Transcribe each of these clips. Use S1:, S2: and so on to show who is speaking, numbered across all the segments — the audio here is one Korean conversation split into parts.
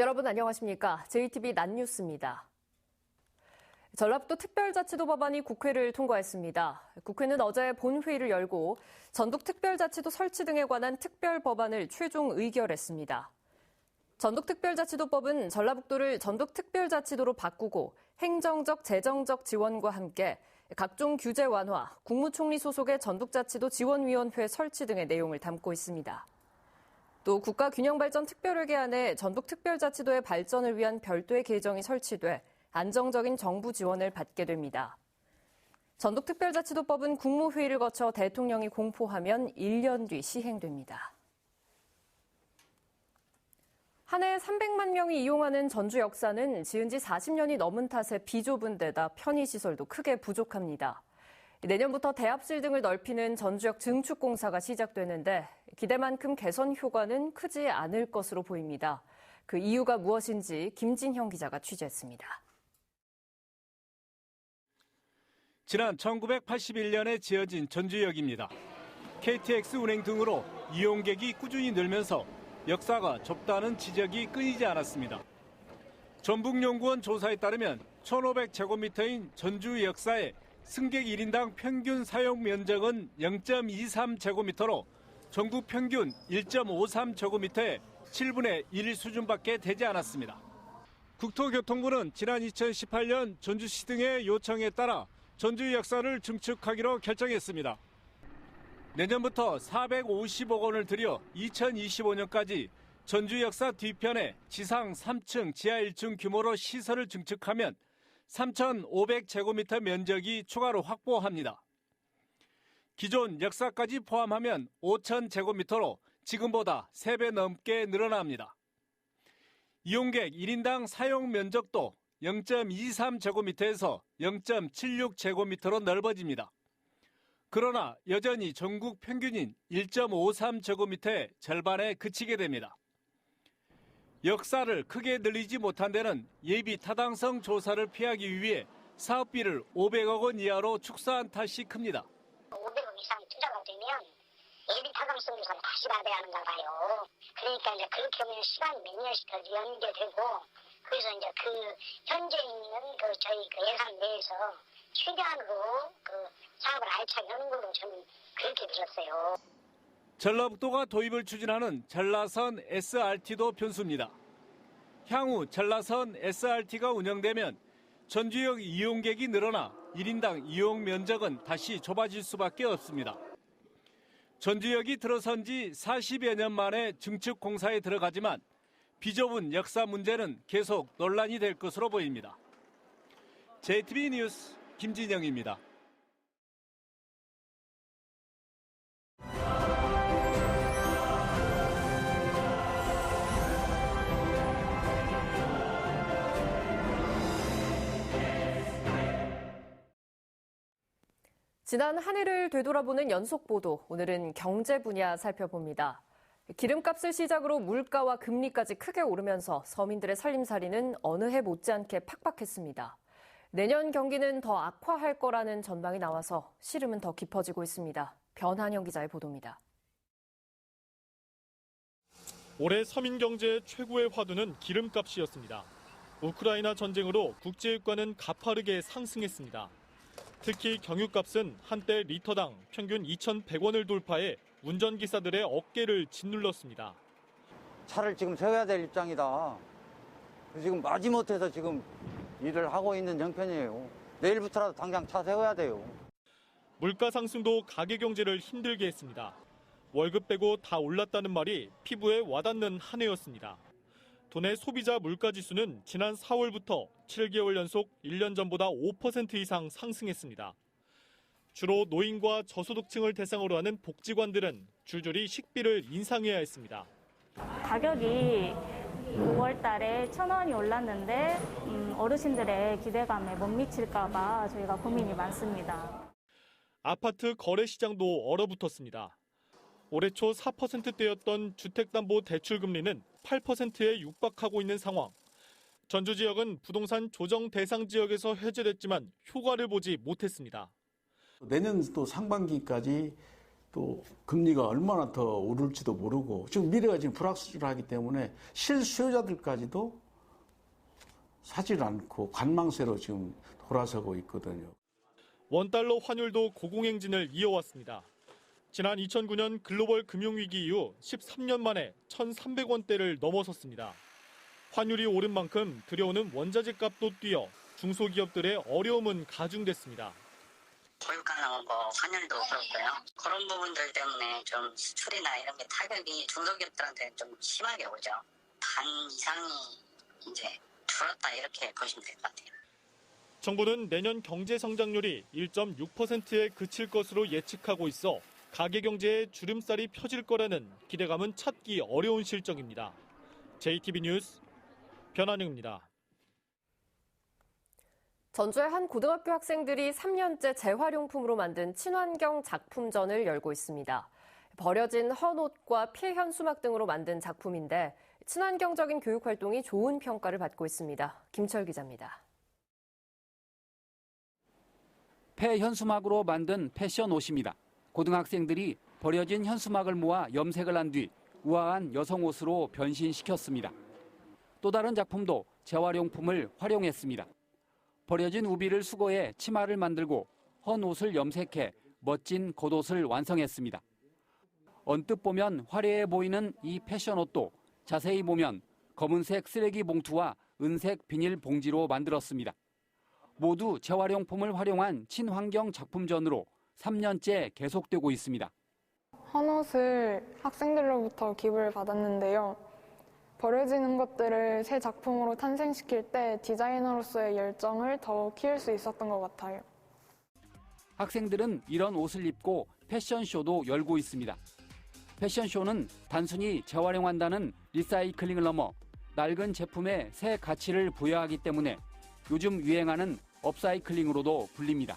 S1: 여러분 안녕하십니까? JTB 낮뉴스입니다. 전라북도 특별자치도 법안이 국회를 통과했습니다. 국회는 어제 본회의를 열고 전북특별자치도 설치 등에 관한 특별법안을 최종 의결했습니다. 전북특별자치도법은 전라북도를 전북특별자치도로 바꾸고 행정적, 재정적 지원과 함께 각종 규제 완화, 국무총리 소속의 전북자치도 지원위원회 설치 등의 내용을 담고 있습니다. 또 국가균형발전특별회계 안에 전북특별자치도의 발전을 위한 별도의 계정이 설치돼 안정적인 정부 지원을 받게 됩니다. 전북특별자치도법은 국무회의를 거쳐 대통령이 공포하면 1년 뒤 시행됩니다. 한 해 300만 명이 이용하는 전주 역사는 지은 지 40년이 넘은 탓에 비좁은 데다 편의시설도 크게 부족합니다. 내년부터 대합실 등을 넓히는 전주역 증축 공사가 시작되는데 기대만큼 개선 효과는 크지 않을 것으로 보입니다. 그 이유가 무엇인지 김진형 기자가 취재했습니다.
S2: 지난 1981년에 지어진 전주역입니다. KTX 운행 등으로 이용객이 꾸준히 늘면서 역사가 좁다는 지적이 끊이지 않았습니다. 전북연구원 조사에 따르면 1,500제곱미터인 전주 역사의 승객 1인당 평균 사용 면적은 0.23제곱미터로 전국 평균 1.53제곱미터의 7분의 1 수준밖에 되지 않았습니다. 국토교통부는 지난 2018년 전주시 등의 요청에 따라 전주 역사를 증축하기로 결정했습니다. 내년부터 450억 원을 들여 2025년까지 전주 역사 뒤편에 지상 3층, 지하 1층 규모로 시설을 증축하면 3,500제곱미터 면적이 추가로 확보합니다. 기존 역사까지 포함하면 5,000제곱미터로 지금보다 3배 넘게 늘어납니다. 이용객 1인당 사용 면적도 0.23제곱미터에서 0.76제곱미터로 넓어집니다. 그러나 여전히 전국 평균인 1.53제곱미터의 절반에 그치게 됩니다. 역사를 크게 늘리지 못한 데는 예비 타당성 조사를 피하기 위해 사업비를 500억 원 이하로 축소한 탓이 큽니다.
S3: 500억 이상 투자가 되면 예비 타당성 조사를 다시 받아야 하는가 봐요. 그러니까 이제 그렇게 보면 시간이 몇 년씩 더 연계되고 그래서 이제 그 현재 있는 저희 예산 내에서 최대한으로 사업을 알차게 하는 걸로 저는 그렇게 들었어요.
S2: 전라북도가 도입을 추진하는 전라선 SRT도 변수입니다. 향후 전라선 SRT가 운영되면 전주역 이용객이 늘어나 1인당 이용 면적은 다시 좁아질 수밖에 없습니다. 전주역이 들어선 지 40여 년 만에 증축 공사에 들어가지만 비좁은 역사 문제는 계속 논란이 될 것으로 보입니다. JTB 뉴스 김진영입니다.
S1: 지난 한 해를 되돌아보는 연속 보도, 오늘은 경제 분야 살펴봅니다. 기름값을 시작으로 물가와 금리까지 크게 오르면서 서민들의 살림살이는 어느 해 못지않게 팍팍했습니다. 내년 경기는 더 악화할 거라는 전망이 나와서 시름은 더 깊어지고 있습니다. 변한영 기자의 보도입니다.
S4: 올해 서민 경제의 최고의 화두는 기름값이었습니다. 우크라이나 전쟁으로 국제유가는 가파르게 상승했습니다. 특히 경유값은 한때 리터당 평균 2,100원을 돌파해 운전기사들의 어깨를 짓눌렀습니다.
S5: 차를 지금 세워야 될 입장이다. 지금 마지못해서 지금 일을 하고 있는 형편이에요. 내일부터라도 당장 차 세워야 돼요.
S4: 물가 상승도 가계 경제를 힘들게 했습니다. 월급 빼고 다 올랐다는 말이 피부에 와닿는 한 해였습니다. 도내 소비자 물가지수는 지난 4월부터 7개월 연속 1년 전보다 5% 이상 상승했습니다. 주로 노인과 저소득층을 대상으로 하는 복지관들은 줄줄이 식비를 인상해야 했습니다.
S6: 가격이 5월 달에 1,000원이 올랐는데 어르신들의 기대감에 못 미칠까 봐 저희가 고민이 많습니다.
S4: 아파트 거래 시장도 얼어붙었습니다. 올해 초 4%대였던 주택담보대출금리는 8%에 육박하고 있는 상황. 전주 지역은 부동산 조정 대상 지역에서 해제됐지만 효과를 보지 못했습니다.
S7: 내년도 상반기까지 또 금리가 얼마나 더 오를지도 모르고 지금 미래가 지금 불확실하기 때문에 실수요자들까지도 사질 않고 관망세로 지금 돌아서고 있거든요.
S4: 원달러 환율도 고공행진을 이어왔습니다. 지난 2009년 글로벌 금융위기 이후 13년 만에 1,300원대를 넘어섰습니다. 환율이 오른 만큼 들여오는 원자재 값도 뛰어 중소기업들의 어려움은 가중됐습니다.
S8: 고유가 나오고 환율도 그렇고요. 그런 부분들 때문에 좀 수출이나 이런 게 타격이 중소기업들한테 좀 심하게 오죠. 반 이상이 이제 줄었다 이렇게 보시면 될 것 같아요.
S4: 정부는 내년 경제 성장률이 1.6%에 그칠 것으로 예측하고 있어 가계 경제에 주름살이 펴질 거라는 기대감은 찾기 어려운 실정입니다. JTB 뉴스 변한영입니다.
S1: 전주의 한 고등학교 학생들이 3년째 재활용품으로 만든 친환경 작품전을 열고 있습니다. 버려진 헌옷과 폐현 수막 등으로 만든 작품인데 친환경적인 교육 활동이 좋은 평가를 받고 있습니다. 김철 기자입니다.
S9: 폐현수막으로 만든 패션 옷입니다. 고등학생들이 버려진 현수막을 모아 염색을 한 뒤 우아한 여성 옷으로 변신시켰습니다. 또 다른 작품도 재활용품을 활용했습니다. 버려진 우비를 수거해 치마를 만들고 헌 옷을 염색해 멋진 겉옷을 완성했습니다. 언뜻 보면 화려해 보이는 이 패션 옷도 자세히 보면 검은색 쓰레기 봉투와 은색 비닐 봉지로 만들었습니다. 모두 재활용품을 활용한 친환경 작품전으로 3년째 계속되고 있습니다.
S10: 헌옷을 학생들로부터 기부를 받았는데요. 버려지는 것들을 새 작품으로 탄생시킬 때 디자이너로서의 열정을 더욱 키울 수 있었던 것 같아요.
S9: 학생들은 이런 옷을 입고 패션쇼도 열고 있습니다. 패션쇼는 단순히 재활용한다는 리사이클링을 넘어 낡은 제품에 새 가치를 부여하기 때문에 요즘 유행하는 업사이클링으로도 불립니다.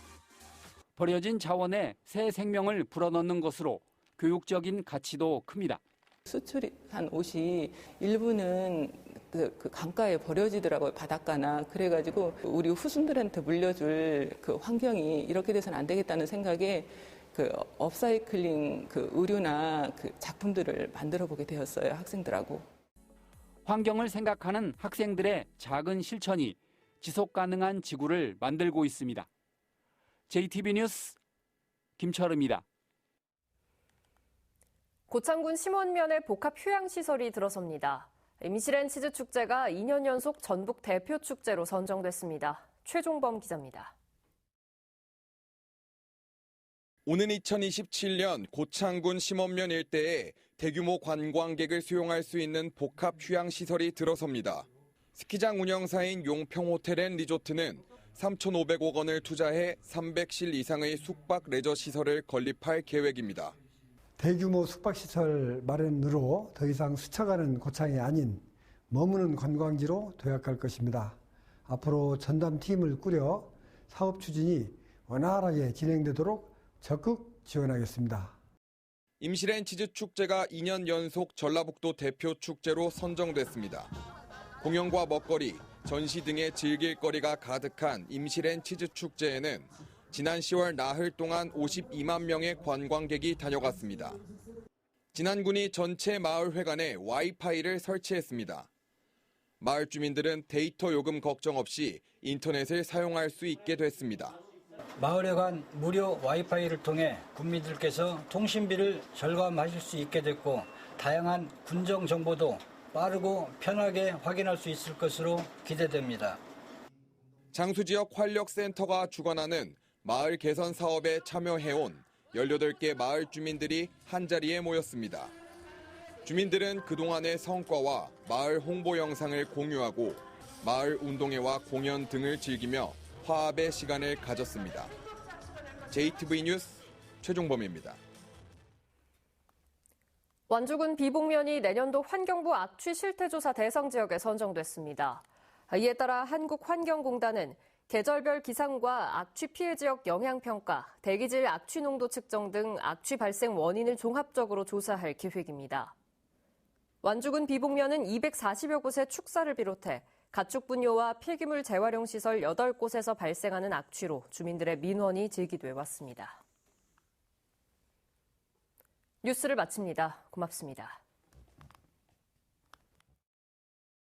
S9: 버려진 자원에 새 생명을 불어넣는 것으로 교육적인 가치도 큽니다.
S11: 수출한 옷이 일부는 그 강가에 버려지더라고요. 바닷가나. 그래가지고 우리 후손들한테 물려줄 그 환경이 이렇게 돼서는 안 되겠다는 생각에 그 업사이클링 그 의류나 그 작품들을 만들어 보게 되었어요. 학생들하고.
S9: 환경을 생각하는 학생들의 작은 실천이 지속 가능한 지구를 만들고 있습니다. JTB 뉴스 김철우입니다.
S1: 고창군 심원면에 복합 휴양시설이 들어섭니다. 임실엔 치즈축제가 2년 연속 전북 대표 축제로 선정됐습니다. 최종범 기자입니다.
S12: 오는 2027년 고창군 심원면 일대에 대규모 관광객을 수용할 수 있는 복합 휴양시설이 들어섭니다. 스키장 운영사인 용평호텔앤리조트는 3,500억 원을 투자해 300실 이상의 숙박 레저 시설을 건립할 계획입니다.
S13: 대규모 숙박시설 마련으로 더 이상 스쳐가는 고창이 아닌 머무는 관광지로 도약할 것입니다. 앞으로 전담팀을 꾸려 사업 추진이 원활하게 진행되도록 적극 지원하겠습니다.
S12: 임실엔 치즈축제가 2년 연속 전라북도 대표 축제로 선정됐습니다. 공연과 먹거리, 전시 등의 즐길 거리가 가득한 임실엔 치즈축제에는 지난 10월 나흘 동안 52만 명의 관광객이 다녀갔습니다. 진안군이 전체 마을 회관에 와이파이를 설치했습니다. 마을 주민들은 데이터 요금 걱정 없이 인터넷을 사용할 수 있게 됐습니다.
S14: 마을회관 무료 와이파이를 통해 군민들께서 통신비를 절감하실 수 있게 됐고 다양한 군정 정보도 빠르고 편하게 확인할 수 있을 것으로 기대됩니다.
S12: 장수지역 활력센터가 주관하는 마을 개선 사업에 참여해온 18개 마을 주민들이 한자리에 모였습니다. 주민들은 그동안의 성과와 마을 홍보 영상을 공유하고 마을 운동회와 공연 등을 즐기며 화합의 시간을 가졌습니다. JTV 뉴스 최종범입니다.
S1: 완주군 비봉면이 내년도 환경부 악취 실태조사 대상 지역에 선정됐습니다. 이에 따라 한국환경공단은 계절별 기상과 악취 피해 지역 영향평가, 대기질 악취 농도 측정 등 악취 발생 원인을 종합적으로 조사할 계획입니다. 완주군 비봉면은 240여 곳의 축사를 비롯해 가축 분뇨와 폐기물 재활용 시설 8곳에서 발생하는 악취로 주민들의 민원이 제기돼 왔습니다. 뉴스를 마칩니다. 고맙습니다.